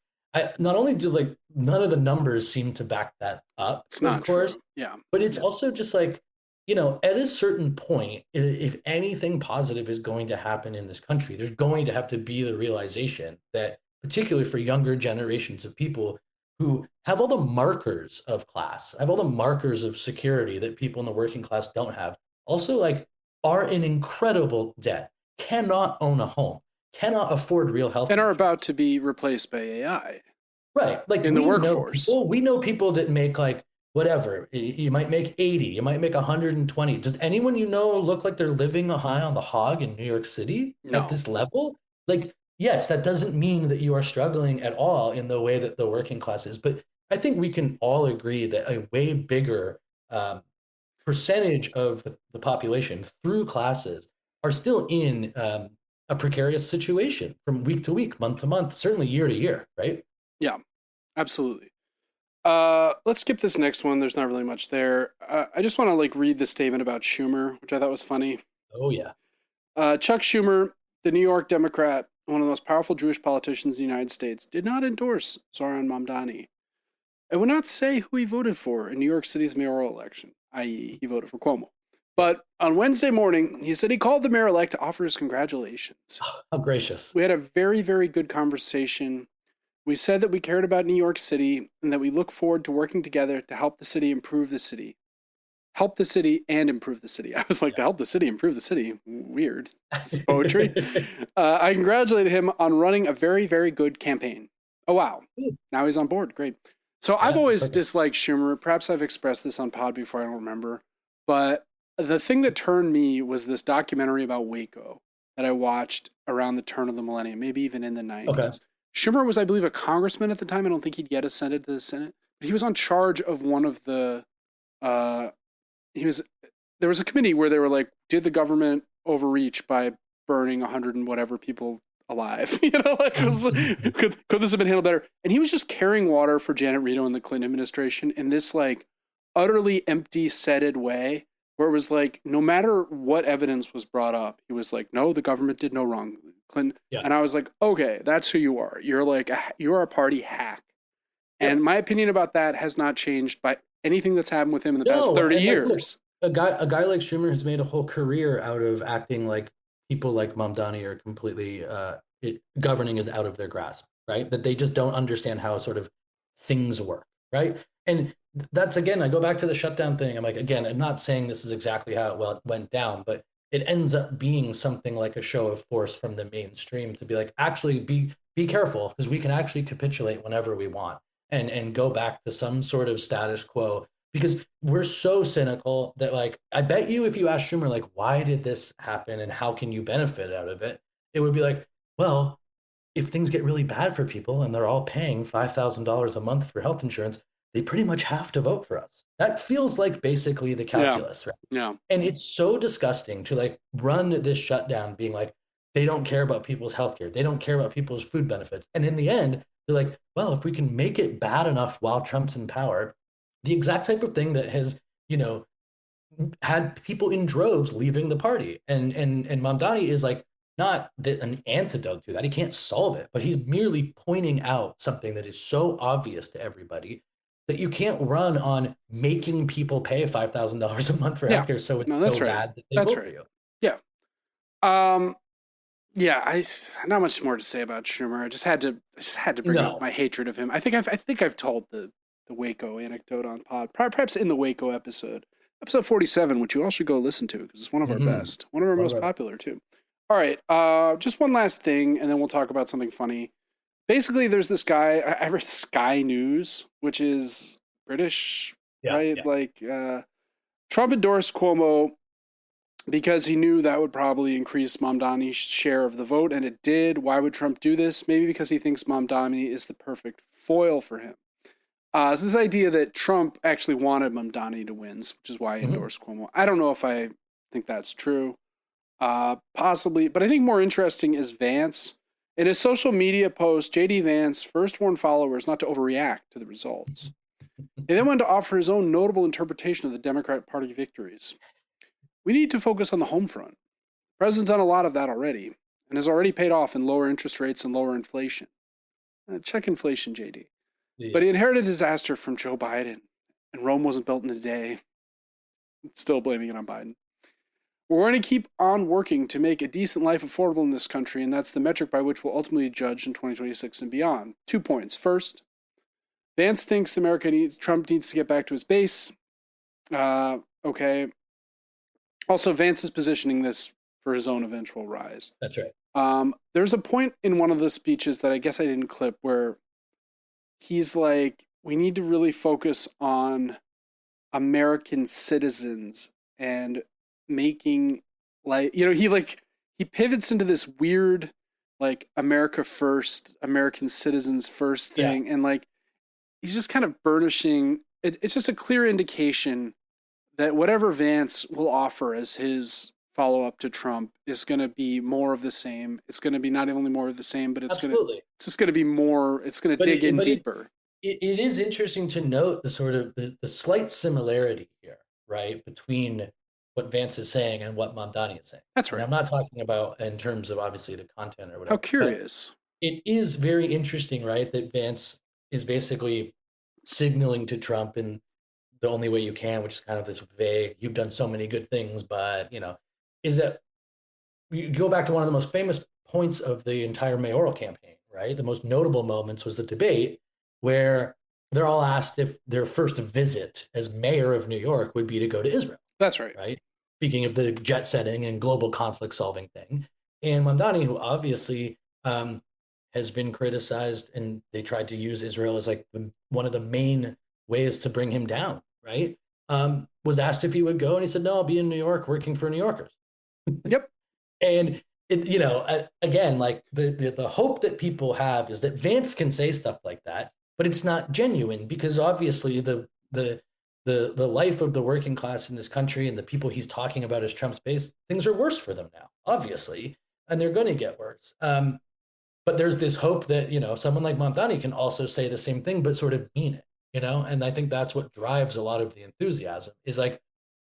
not only do like none of the numbers seem to back that up. It's not true. Yeah, but it's also just like, at a certain point, if anything positive is going to happen in this country, there's going to have to be the realization that, particularly for younger generations of people who have all the markers of class, have all the markers of security that people in the working class don't have, also like are in incredible debt, cannot own a home, cannot afford real health, and are about to be replaced by AI. Right. Like in the workforce. We know people that make like, whatever, you might make 80, you might make 120. Does anyone look like they're living high on the hog in New York City at this level? Like, yes, that doesn't mean that you are struggling at all in the way that the working class is. But I think we can all agree that a way bigger percentage of the population through classes are still in a precarious situation from week to week, month to month, certainly year to year, right? Yeah, absolutely. Let's skip this next one. There's not really much there. I just want to read the statement about Schumer, which I thought was funny. Oh, yeah. Chuck Schumer, the New York Democrat, one of the most powerful Jewish politicians in the United States, did not endorse Zohran Mamdani. I would not say who he voted for in New York City's mayoral election, i.e. he voted for Cuomo. But on Wednesday morning, he said he called the mayor-elect to offer his congratulations. Oh, how gracious. We had a very, very good conversation. We said that we cared about New York City and that we look forward to working together to help the city improve the city. help the city and improve the city. I was like, to help the city, improve the city. Weird. This is poetry. I congratulated him on running a very, very good campaign. Oh, wow. Now he's on board. Great. So I've always disliked Schumer. Perhaps I've expressed this on pod before. I don't remember. But the thing that turned me was this documentary about Waco that I watched around the turn of the millennium, maybe even in the 90s. Okay. Schumer was, I believe, a congressman at the time. I don't think he'd yet ascended to the Senate. But he was on charge of one of the there was a committee where they were like, did the government overreach by burning 100 and whatever people alive? Could this have been handled better? And he was just carrying water for Janet Reno and the Clinton administration in this like utterly empty, setted way where it was like, no matter what evidence was brought up, he was like, no, the government did no wrong. Clinton. Yeah. And I was like, okay, that's who you are. You're like, you're a party hack. Yeah. And my opinion about that has not changed by anything that's happened with him in the past 30 years. Look, a guy like Schumer has made a whole career out of acting like people like Mamdani are completely governing is out of their grasp, right? That they just don't understand how sort of things work, right? And that's, again, I go back to the shutdown thing. I'm like, again, I'm not saying this is exactly how it went down, but it ends up being something like a show of force from the mainstream to be like, actually be careful, because we can actually capitulate whenever we want and go back to some sort of status quo, because we're so cynical that, like, I bet you if you ask Schumer, like, why did this happen and how can you benefit out of it? It would be like, well, if things get really bad for people and they're all paying $5,000 a month for health insurance, they pretty much have to vote for us. That feels like basically the calculus, right? Yeah. And it's so disgusting to like run this shutdown being like, they don't care about people's healthcare. They don't care about people's food benefits. And in the end, they're like, well, if we can make it bad enough while Trump's in power, the exact type of thing that has, had people in droves leaving the party. And Mamdani is like, not an antidote to that. He can't solve it, but he's merely pointing out something that is so obvious to everybody that you can't run on making people pay $5,000 a month for healthcare. So it's so bad that they vote for you. Yeah. Yeah. Not much more to say about Schumer. I just had to bring up my hatred of him. I think I've told the Waco anecdote on pod, perhaps in the Waco episode 47, which you all should go listen to because it's one of our best, one of our most popular too. All right. Just one last thing, and then we'll talk about something funny. Basically, there's this guy, I read Sky News, which is British, right? Yeah. Like, Trump endorsed Cuomo because he knew that would probably increase Mamdani's share of the vote, and it did. Why would Trump do this? Maybe because he thinks Mamdani is the perfect foil for him. So this idea that Trump actually wanted Mamdani to win, which is why he endorsed Cuomo. I don't know if I think that's true. Possibly, but I think more interesting is Vance. In a social media post, J.D. Vance first warned followers not to overreact to the results. He then went to offer his own notable interpretation of the Democrat Party victories. We need to focus on the home front. The president's done a lot of that already, and has already paid off in lower interest rates and lower inflation. Check inflation, J.D. Yeah. But he inherited disaster from Joe Biden, and Rome wasn't built in a day. Still blaming it on Biden. We're going to keep on working to make a decent life affordable in this country, and that's the metric by which we'll ultimately judge in 2026 and beyond. 2 points. First, Vance thinks Trump needs to get back to his base. Okay. Also, Vance is positioning this for his own eventual rise. That's right. There's a point in one of the speeches that I guess I didn't clip where he's like, we need to really focus on American citizens and making he pivots into this weird like America first, American citizens first thing, and like he's just kind of burnishing it. It's just a clear indication that whatever Vance will offer as his follow-up to Trump is going to be more of the same. It's going to be not only more of the same, but it's just going to be more. It's going to dig in deeper. It is interesting to note the sort of the slight similarity here, right, between what Vance is saying and what Mamdani is saying. That's right. And I'm not talking about in terms of obviously the content or whatever. How curious. It is very interesting, right, that Vance is basically signaling to Trump in the only way you can, which is kind of this vague, you've done so many good things, but, is that you go back to one of the most famous points of the entire mayoral campaign, right? The most notable moments was the debate where they're all asked if their first visit as mayor of New York would be to go to Israel. That's right. Right. Speaking of the jet setting and global conflict solving thing. And Mamdani, who obviously has been criticized, and they tried to use Israel as like one of the main ways to bring him down, right? Was asked if he would go, and he said, "No, I'll be in New York working for New Yorkers." Yep. And again, like the hope that people have is that Vance can say stuff like that, but it's not genuine because obviously the life of the working class in this country and the people he's talking about as Trump's base, things are worse for them now, obviously, and they're going to get worse. But there's this hope that someone like Mamdani can also say the same thing, but sort of mean it, and I think that's what drives a lot of the enthusiasm. Is like,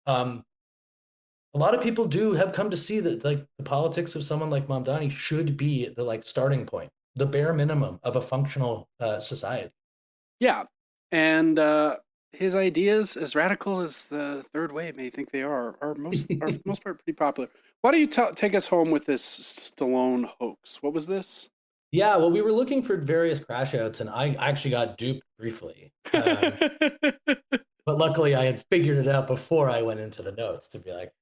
a lot of people do have come to see that like the politics of someone like Mamdani should be the like starting point, the bare minimum of a functional society. Yeah, and his ideas, as radical as the third way may think they are for the most part pretty popular. Why don't you take us home with this Stallone hoax? What was this? Yeah, well, we were looking for various crash outs, and I actually got duped briefly. But luckily, I had figured it out before I went into the notes to be like,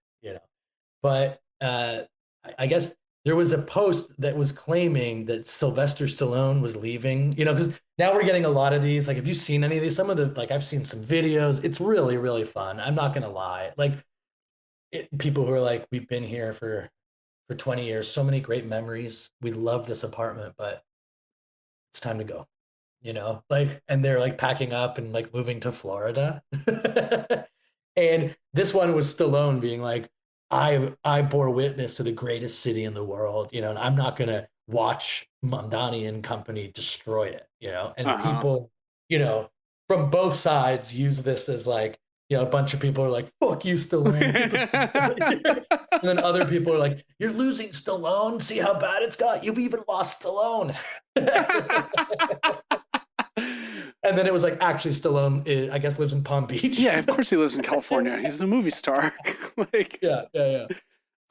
But I guess there was a post that was claiming that Sylvester Stallone was leaving, because now we're getting a lot of these. Like, have you seen any of these? Some of the, like, I've seen some videos. It's really, really fun. I'm not going to lie. Like, people who are like, we've been here for 20 years, so many great memories. We love this apartment, but it's time to go, like, and they're like packing up and like moving to Florida. And this one was Stallone being like, I bore witness to the greatest city in the world, and I'm not gonna watch Mamdani and company destroy it, and people, from both sides use this as like, a bunch of people are like, fuck you, Stallone. And then other people are like, you're losing, Stallone. See how bad it's got? You've even lost Stallone. And then it was like, actually, Stallone, I guess, lives in Palm Beach. Yeah, of course he lives in California. He's a movie star. Like, yeah.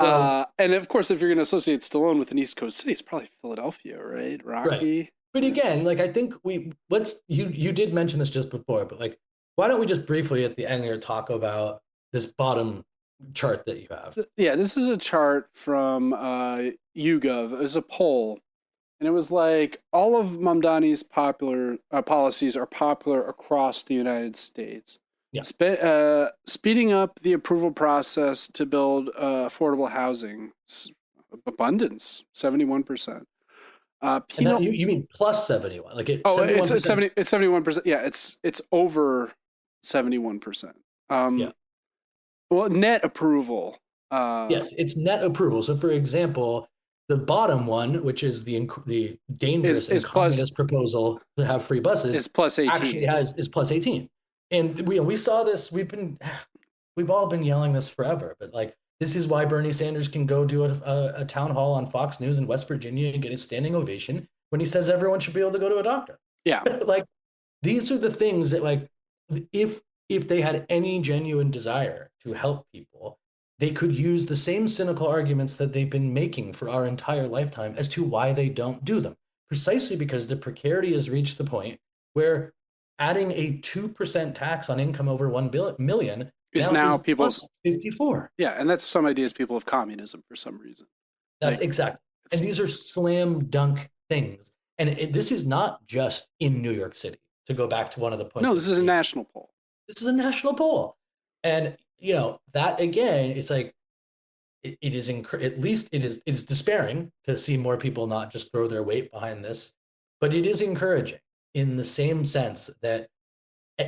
So, and of course, if you're going to associate Stallone with an East Coast city, it's probably Philadelphia, right? Rocky. Right. But again, like, I think you did mention this just before, but like, why don't we just briefly at the end here talk about this bottom chart that you have? Yeah, this is a chart from YouGov. It was a poll, and it was like all of Mamdani's popular policies are popular across the United States. Yeah. Speeding up the approval process to build affordable housing, abundance, 71%. You mean plus 71? Like it's 70. It's 71%. Yeah, it's over 71%. Yeah. Well, net approval. Yes, it's net approval. So, for example, the bottom one, which is the dangerous and communist proposal to have free buses, is plus 18. Actually is plus 18. And we saw this. We've all been yelling this forever, but like, this is why Bernie Sanders can go do a town hall on Fox News in West Virginia and get a standing ovation when he says everyone should be able to go to a doctor. Yeah. Like, these are the things that, like, if they had any genuine desire to help people, they could use the same cynical arguments that they've been making for our entire lifetime as to why they don't do them. Precisely because the precarity has reached the point where adding a 2% tax on income over 1 million is now people's 54. Yeah, and that's some ideas people of communism for some reason. That's exactly. And these are slam dunk things. And this is not just in New York City, to go back to one of the points. No, this is a national poll. This is a national poll. And, that again, it's like, it is at least it is despairing to see more people not just throw their weight behind this, but it is encouraging in the same sense that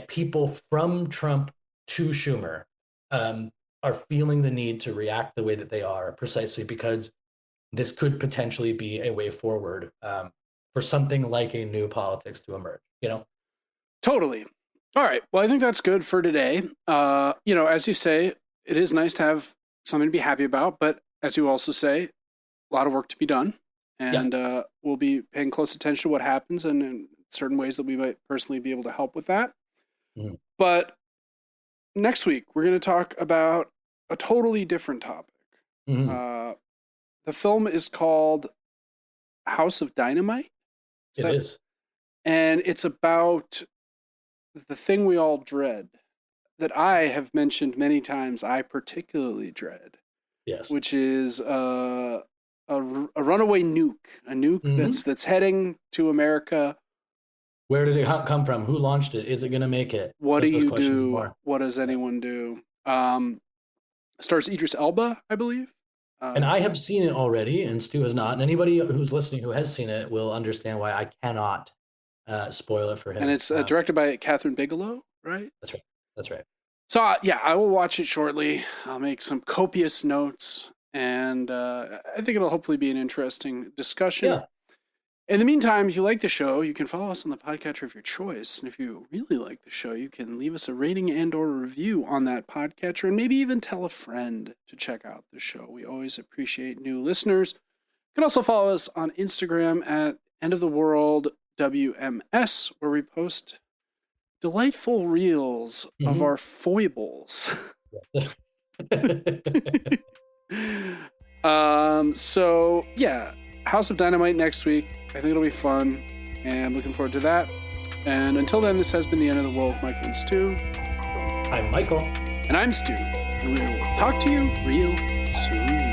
people from Trump to Schumer are feeling the need to react the way that they are, precisely because this could potentially be a way forward for something like a new politics to emerge, Totally. All right. Well, I think that's good for today. As you say, it is nice to have something to be happy about, but as you also say, a lot of work to be done. And we'll be paying close attention to what happens and in certain ways that we might personally be able to help with that. Mm-hmm. But next week, we're going to talk about a totally different topic. Mm-hmm. The film is called House of Dynamite. It is. And it's about the thing we all dread, that I have mentioned many times, I particularly dread. Yes. Which is a runaway nuke, a nuke that's heading to America. Where did it come from? Who launched it? Is it going to make it? What do you do? What does anyone do? Stars Idris Elba, I believe. And I have seen it already, and Stu has not. And anybody who's listening who has seen it will understand why I cannot spoil it for him. And it's directed by Catherine Bigelow, right? That's right. That's right. So, yeah, I will watch it shortly. I'll make some copious notes, and I think it'll hopefully be an interesting discussion. Yeah. In the meantime, if you like the show, you can follow us on the podcatcher of your choice. And if you really like the show, you can leave us a rating and or a review on that podcatcher, and maybe even tell a friend to check out the show. We always appreciate new listeners. You can also follow us on Instagram at endoftheworldwms, where we post delightful reels of our foibles. So, yeah, House of Dynamite next week. I think it'll be fun, and I'm looking forward to that. And until then, this has been the End of the World with Michael and Stu. I'm Michael. And I'm Stu. And we will talk to you real soon.